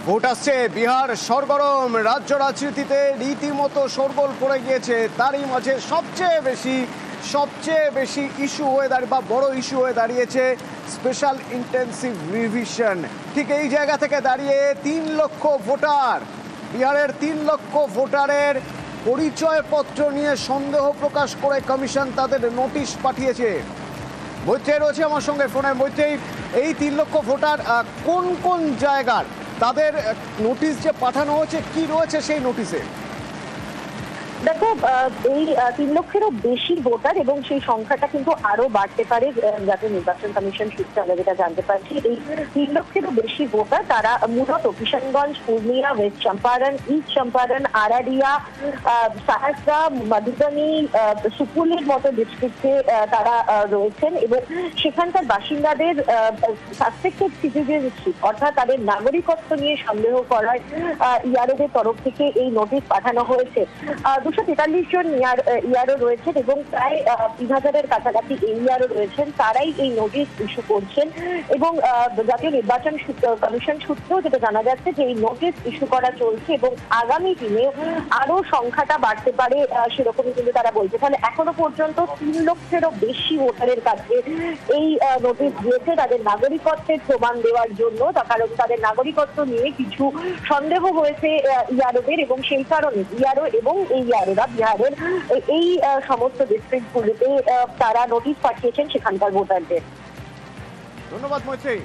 Vote আসছে, বিহার সরগরম, রাজ্য রাজনীতিতে রীতিমতো শোরগোল পড়ে গিয়েছে। তারই মাঝে সবচেয়ে বেশি ইস্যু হয়ে দাঁড়িয়ে বা বড় ইস্যু হয়ে দাঁড়িয়েছে স্পেশাল ইন্টেন্সিভ রিভিশন। ঠিক এই জায়গা থেকে দাঁড়িয়ে 3 লক্ষ ভোটার, বিহারের 3 লক্ষ ভোটারের পরিচয়পত্র নিয়ে সন্দেহ প্রকাশ করে কমিশন তাদের নোটিশ পাঠিয়েছে। মৈত্রেয় রয়েছে আমার সঙ্গে ফোনে। মৈত্রেয়, এই 3 লক্ষ ভোটার কোন কোন জায়গার, তাদের নোটিশ যে পাঠানো হয়েছে কি রয়েছে সেই নোটিশে? দেখো, এই 3 লক্ষেরও বেশি ভোটার এবং সেই সংখ্যাটা কিন্তু আরো বাড়তে পারে। জাতীয় নির্বাচন কমিশন সূত্রে আমরা যেটা জানতে পারছি, এই 3 লক্ষেরও বেশি ভোটার তারা মূলত কিষানগঞ্জ, পূর্ণিয়া, ওয়েস্ট চম্পারণ, ইস্ট চম্পারণ, আরারিয়া, সাহারসা, মধুবনী, সুপুলের মতো ডিস্ট্রিক্টে তারা রয়েছেন এবং সেখানকার বাসিন্দাদের সাসপেক্টেড সিটিজেনশিপ অর্থাৎ তাদের নাগরিকত্ব নিয়ে সন্দেহ করার ইয়ারোদের তরফ থেকে এই নোটিশ পাঠানো হয়েছে। 243 জন ইয়ারও রয়েছেন এবং প্রায় 3000-এর কাছাকাছি ইয়ারও রয়েছেন, তারাই এই নোটিশ ইস্যু করছেন। এবং জাতীয় নির্বাচন কমিশন সূত্রেও যেটা জানা যাচ্ছে যে এই নোটিশ ইস্যু করা চলছে এবং আগামী দিনে আরো সংখ্যাটা বাড়তে পারে, সেরকমই কিন্তু তারা বলছে। তাহলে এখনো পর্যন্ত 3 লক্ষেরও বেশি ভোটারের কাছে এই নোটিশ দিয়েছে তাদের নাগরিকত্বের প্রমাণ দেওয়ার জন্য, কারণ তাদের নাগরিকত্ব নিয়ে কিছু সন্দেহ হয়েছে ইয়ারোদের এবং সেই কারণে ইয়ারো এবং এই ইয়ারোরা বিহারের এই সমস্ত ডিস্ট্রিক্টগুলিতে তারা নোটিশ পাঠিয়েছেন সেখানকার ভোটারদের। ধন্যবাদ মৈত্রেয়।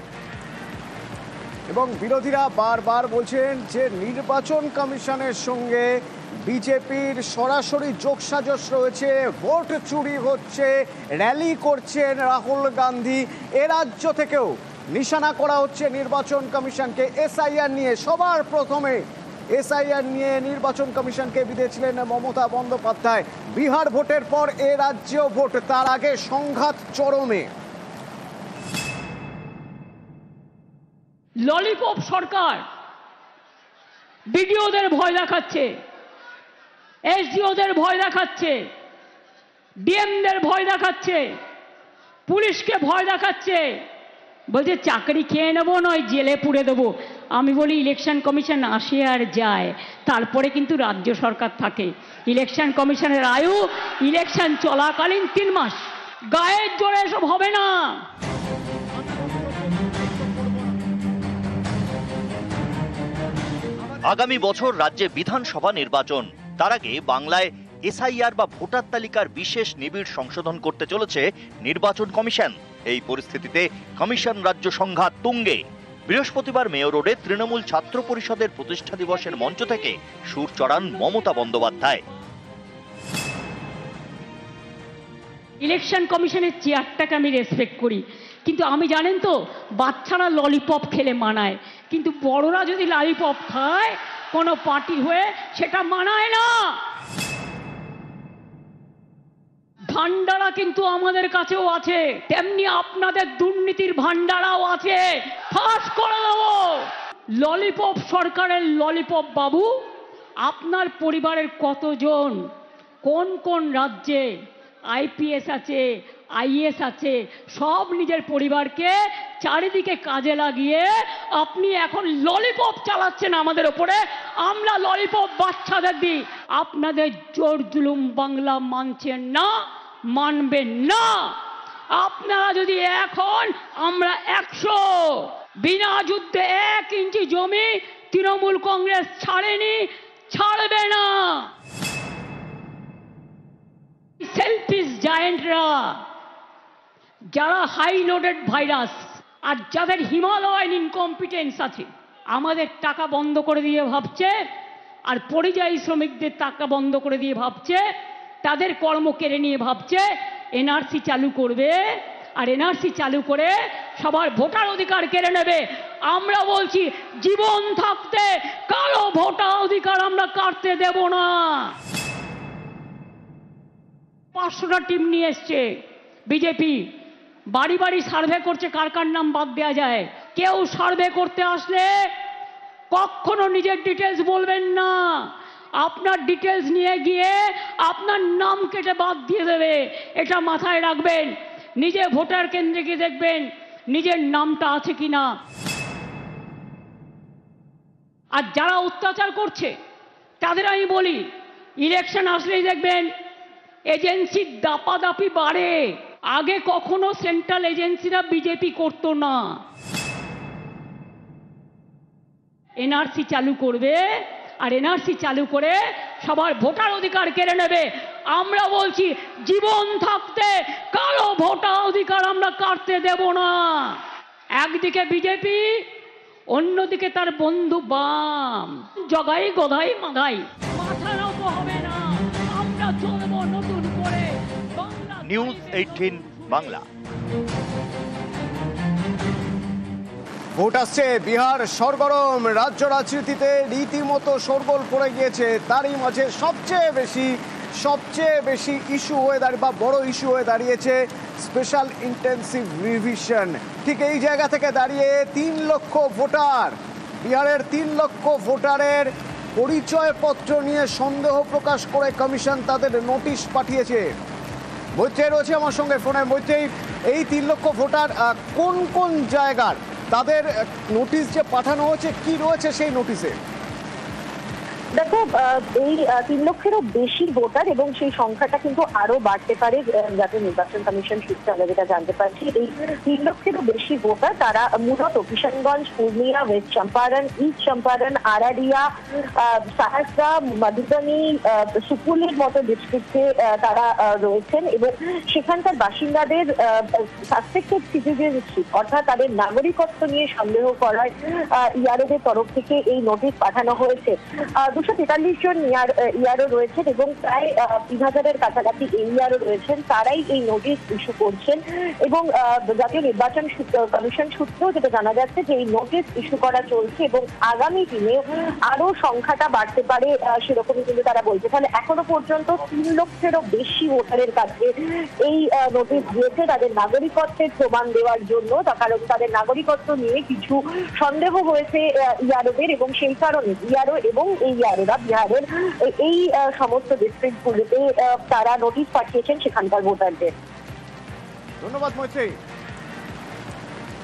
এবং বিরোধীরা বারবার বলছেন যে নির্বাচন কমিশনের সঙ্গে বিজেপির সরাসরি যোগসাজশ রয়েছে, ভোট চুরি হচ্ছে, র্যালি করছেন রাহুল গান্ধী। এ রাজ্য থেকেও নিশানা করা হচ্ছে নির্বাচন কমিশনকে। এসআইআর নিয়ে সবার প্রথমে এসআইআর নিয়ে নির্বাচন কমিশনকে বিঁধেছিলেন মমতা বন্দ্যোপাধ্যায়। বিহার ভোটের পর এ রাজ্যেও ভোট, তার আগে সংঘাত চরমে। ললিপপ সরকার বিডিওদের ভয় দেখাচ্ছে, এসডিওদের ভয় দেখাচ্ছে, ডিএমদের ভয় দেখাচ্ছে, পুলিশকে ভয় দেখাচ্ছে, বলছে চাকরি খেয়ে নেবো নয় জেলে পুড়ে দেবো। আমি বলি ইলেকশন কমিশন আসে আর যায়, তারপরে কিন্তু রাজ্য সরকার থাকে। ইলেকশন কমিশনের আয়ু ইলেকশন চলাকালীন 3 মাস। গায়ের জোরে এসব হবে না। আগামী বছর রাজ্যে বিধানসভা নির্বাচন, তার আগে বাংলায় এসআইআর বা ভোটার তালিকার বিশেষ নিবিড় সংশোধন করতে চলেছে নির্বাচন কমিশন। এই পরিস্থিতিতে কমিশন রাজ্য সংঘাত তুঙ্গে। বৃহস্পতিবার মেয়র রোডে তৃণমূল ছাত্র পরিষদের প্রতিষ্ঠা দিবসের মঞ্চ থেকে সুর চড়ান মমতা বন্দ্যোপাধ্যায়। ইলেকশন কমিশনের চেয়ারটাকে আমি রেসপেক্ট করি, কিন্তু আমি জানেন তো বাচ্চারা ললিপপ খেলে মানায়, কিন্তু বড়রা যদি ললিপপ খায় কোনো পার্টি হয়ে সেটা মানায় না। ভান্ডারা কিন্তু আমাদের কাছেও আছে, তেমনি আপনাদের দুর্নীতির ভান্ডারাও আছে, ফাঁস করে দেবো। ললিপপ সরকারের ললিপপ বাবু, আপনার পরিবারের কতজন কোন কোন রাজ্যে আইপিএস আছে, আইএস আছে, সব নিজের পরিবারকে চারিদিকে কাজে লাগিয়ে আপনি এখন ললিপপ চালাচ্ছেন আমাদের ওপরে। আমরা ললিপপ বাচ্চাদের দিই, আপনাদের জোর জুলুম বাংলা মানছেন না, মানবেন না। আপনারা যদি এখন, আমরা 100, বিনা যুদ্ধে 1 ইঞ্চি জমি তৃণমূল কংগ্রেস ছাড়েনি, ছাড়বে না। সেলফিশ জায়েন্টরা, যারা হাই লোডেড ভাইরাস আর যাদের হিমালয়ান ইনকম্পিটেন্স আছে, আমাদের টাকা বন্ধ করে দিয়ে ভাবছে আর পরিযায়ী শ্রমিকদের টাকা বন্ধ করে দিয়ে ভাবছে, তাদের কর্ম কেড়ে নিয়ে ভাবছে এনআরসি চালু করবে আর এনআরসি চালু করে সবার ভোটার অধিকার কেড়ে নেবে। আমরা বলছি জীবন থাকতে কারো ভোটার অধিকার আমরা কাটতে দেব না। 500টা টিম নিয়ে এসছে বিজেপি, বাড়ি বাড়ি সার্ভে করছে কার কার নাম বাদ দেওয়া যায়। কেউ সার্ভে করতে আসলে কখনো নিজের ডিটেলস বলবেন না, আপনার ডিটেলস নিয়ে গিয়ে আপনার নাম কেটে বাদ দিয়ে দেবে, এটা মাথায় রাখবেন। নিজে ভোটার কেন্দ্রে গিয়ে দেখবেন নিজের নামটা আছে কিনা। আর যারা অত্যাচার করছে তাদের আমি বলি, ইলেকশন আসলেই দেখবেন এজেন্সির দাপাদাপি বাড়ে। আগে কখনো সেন্ট্রাল এজেন্সিরা বিজেপি করতো না। এনআরসি চালু করবে, আর এনআরসি চালু করে সবার ভোটার অধিকার কেড়ে নেবে। আমরা বলছি জীবন থাকতে কারো ভোটার অধিকার আমরা কাটতে দেব না। একদিকে বিজেপি, অন্যদিকে তার বন্ধু বাম। জগাই গদাই মাগাই, মাথা নত হবে না। আমরা চলবো নতুন করে। নিউজ 18 বাংলা। ভোট আসছে, বিহার সরগরম, রাজ্য রাজনীতিতে রীতিমতো শোরগোল পড়ে গিয়েছে। তারই মাঝে সবচেয়ে বেশি ইস্যু হয়ে দাঁড়িয়ে বা বড় ইস্যু হয়ে দাঁড়িয়েছে স্পেশাল ইন্টেন্সিভ রিভিশন। ঠিক এই জায়গা থেকে দাঁড়িয়ে 3 লক্ষ ভোটার, বিহারের 3 লক্ষ ভোটারের পরিচয়পত্র নিয়ে সন্দেহ প্রকাশ করে কমিশন তাদের নোটিশ পাঠিয়েছে। মৈত্রেয়ী রয়েছে আমার সঙ্গে ফোনে। মৈত্রেয়ী, এই 3 লক্ষ ভোটার কোন কোন জায়গার, তাদের নোটিশ যে পাঠানো হয়েছে কি রয়েছে সেই নোটিশে? দেখো, এই 3 লক্ষেরও বেশি ভোটার এবং সেই সংখ্যাটা কিন্তু আরো বাড়তে পারে জাতীয় নির্বাচন কমিশন সূত্রে আমরা যেটা জানতে পারছি। এই 3 লক্ষেরও বেশি ভোটার তারা মূলত কিষানগঞ্জ, পূর্ণিয়া, ওয়েস্ট চম্পারণ, ইস্ট চম্পারণ, আরারিয়া, সাহারসা, মধুবনী, সুপুলের মতো ডিস্ট্রিক্টে তারা রয়েছেন এবং সেখানকার বাসিন্দাদের সাসপেক্টেড সিটিজেনশিপ অর্থাৎ তাদের নাগরিকত্ব নিয়ে সন্দেহ করার ইয়ারোদের তরফ থেকে এই নোটিশ পাঠানো হয়েছে। 243 জন ইয়ারও রয়েছেন এবং প্রায় 3000-এর কাছাকাছি এই ইয়ারও রয়েছেন। তারাই এই নোটিশ ইস্যু করছেন এবং জাতীয় নির্বাচন কমিশন সূত্রেও যেটা জানা যাচ্ছে যে এই নোটিশ ইস্যু করা চলছে এবং আগামী দিনে আরো সংখ্যাটা বাড়তে পারে সেরকমই কিন্তু তারা বলছে। তাহলে এখনো পর্যন্ত 3 লক্ষেরও বেশি ভোটারের কাছে এই নোটিশ দিয়েছে তাদের নাগরিকত্বের প্রমাণ দেওয়ার জন্য, কারণ তাদের নাগরিকত্ব নিয়ে কিছু সন্দেহ হয়েছে ইয়ারোদের এবং সেই কারণে ইয়ারও এবং এই ইয়ারোরা বিহারের এই সমস্ত ডিস্ট্রিক্টগুলিতে তারা নোটিশ পাঠিয়েছেন সেখানকার ভোটারদের। ধন্যবাদ মৈত্রেয়ী।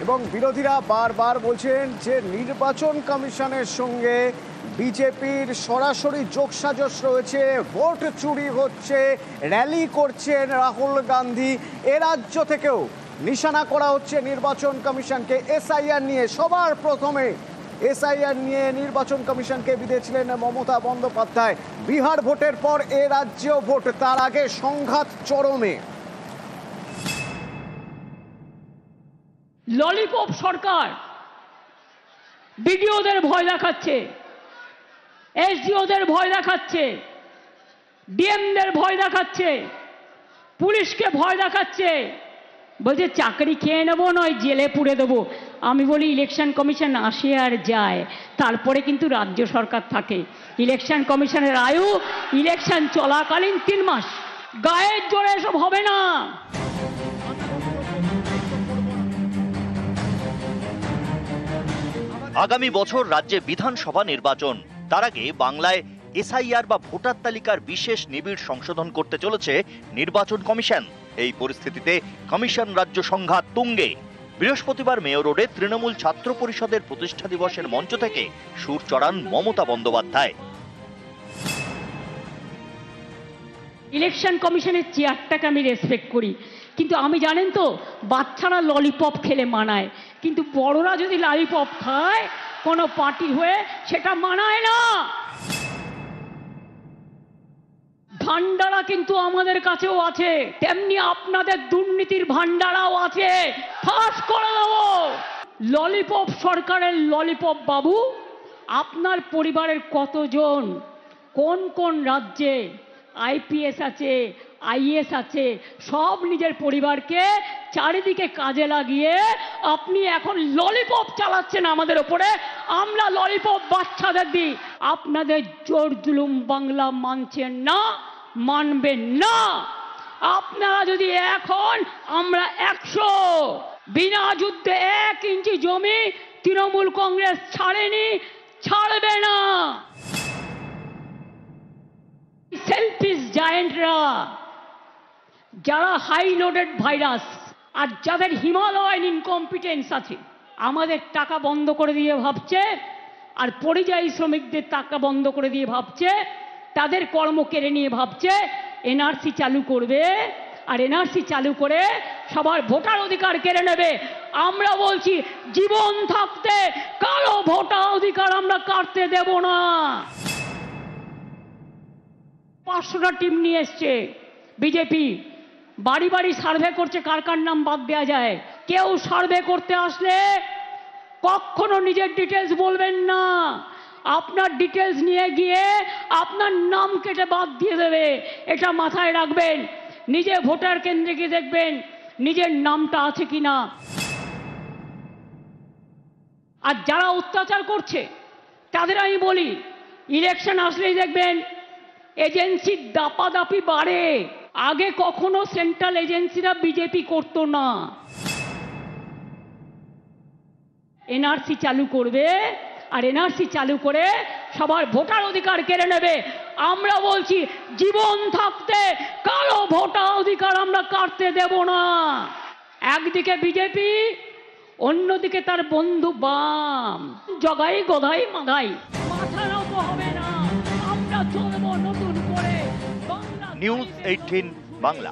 এবং বিরোধীরা বারবার বলছেন যে নির্বাচন কমিশনের সঙ্গে বিজেপির সরাসরি যোগসাজশ রয়েছে, ভোট চুরি হচ্ছে, র্যালি করছেন রাহুল গান্ধী। এ রাজ্য থেকেও নিশানা করা হচ্ছে নির্বাচন কমিশনকে এসআইআর নিয়ে। সবার প্রথমে এসআইআর নিয়ে নির্বাচন কমিশনকে বিঁধেছিলেন মমতা বন্দ্যোপাধ্যায়। বিহার ভোটের পর এ রাজ্যেও ভোট, তার আগে সংঘাত চরমে। ললিপপ সরকার বিডিওদের ভয় দেখাচ্ছে, এসডিওদের ভয় দেখাচ্ছে, ডিএমদের ভয় দেখাচ্ছে, পুলিশকে ভয় দেখাচ্ছে, বলছে চাকরি খেয়ে নেবো নয় জেলে পুড়ে দেবো। আমি বলি ইলেকশন কমিশন আসে আর যায়, তারপরে কিন্তু রাজ্য সরকার থাকে। ইলেকশন কমিশনের আয়ু ইলেকশন চলাকালীন 3 মাস। গায়ের জোরে এসব হবে না। আগামী বছর রাজ্যে বিধানসভা নির্বাচন। তার আগে বাংলায় এসআইআর বা ভোটার তালিকার বিশেষ নিবিড় সংশোধন করতে চলেছে নির্বাচন কমিশন। এই পরিস্থিতিতে কমিশন রাজ্য সংঘাত তুঙ্গে। বৃহস্পতিবার মেয়র রোডে তৃণমূল ছাত্র পরিষদের প্রতিষ্ঠা দিবসের মঞ্চ থেকে সুর চড়ান মমতা বন্দ্যোপাধ্যায়। ইলেকশন কমিশনের চেয়ারটাকে আমি রেসপেক্ট করি, কিন্তু আমি জানেন তো বাচ্চারা ললিপপ খেলে মানায়, কিন্তু বড়রা যদি ললিপপ খায় কোনো পার্টি হয়ে সেটা মানায় না। ভান্ডারা কিন্তু আমাদের কাছেও আছে, তেমনি আপনাদের দুর্নীতির ভান্ডারাও আছে, ফাঁস করে দেবো। ললিপপ সরকারের ললিপপ বাবু, আপনার পরিবারের কতজন কোন কোন রাজ্যে আইপিএস আছে, আইএস আছে, সব নিজের পরিবারকে চারিদিকে কাজে লাগিয়ে আপনি এখন ললিপপ চালাচ্ছেন আমাদের ওপরে। আমরা ললিপপ বাচ্চাদের দিই, আপনাদের জোর জুলুম বাংলা মানছেন না, মানবেন না। আপনারা যদি এখন, আমরা 100, বিনা যুদ্ধে 1 ইঞ্চি জমি তৃণমূল কংগ্রেস ছাড়েনি, ছাড়বে না। সেলফিশ জায়েন্টরা, যারা হাই লোডেড ভাইরাস আর যাদের হিমালয়ান ইনকম্পিটেন্স আছে, আমাদের টাকা বন্ধ করে দিয়ে ভাবছে আর পরিযায়ী শ্রমিকদের টাকা বন্ধ করে দিয়ে ভাবছে, তাদের কর্ম কেড়ে নিয়ে ভাবছে এনআরসি চালু করবে, আর এনআরসি চালু করে সবার ভোটার অধিকার কেড়ে নেবে। আমরা বলছি জীবন থাকতে কারো ভোটার অধিকার আমরা কাটতে দেব না। 500টা টিম নিয়ে এসছে বিজেপি, বাড়ি বাড়ি সার্ভে করছে কার কার নাম বাদ দেওয়া যায়। কেউ সার্ভে করতে আসলে কখনো নিজের ডিটেলস বলবেন না, আপনার ডিটেলস নিয়ে গিয়ে আপনার নাম কেটে বাদ দিয়ে দেবে, এটা মাথায় রাখবেন। নিজে ভোটার কেন্দ্রে গিয়ে দেখবেন নিজের নামটা আছে কিনা। আর যারা অত্যাচার করছে তাদের আমি বলি, ইলেকশন আসলেই দেখবেন এজেন্সির দাপাদাপি বাড়ে। আগে কখনো সেন্ট্রাল এজেন্সিরা বিজেপি করতো না। এনআরসি চালু করবে, আর এনআরসি চালু করে সবার ভোটার অধিকার কেড়ে নেবে। আমরা বলছি জীবন থাকতে কারো ভোটার অধিকার আমরা কাটতে দেব না। একদিকে বিজেপি, অন্যদিকে তার বন্ধু বাম, জগাই গদাই মাগাই, মাথা নত হবে না। আমরা চলবো নতুন করে বাংলা। নিউজ 18 বাংলা।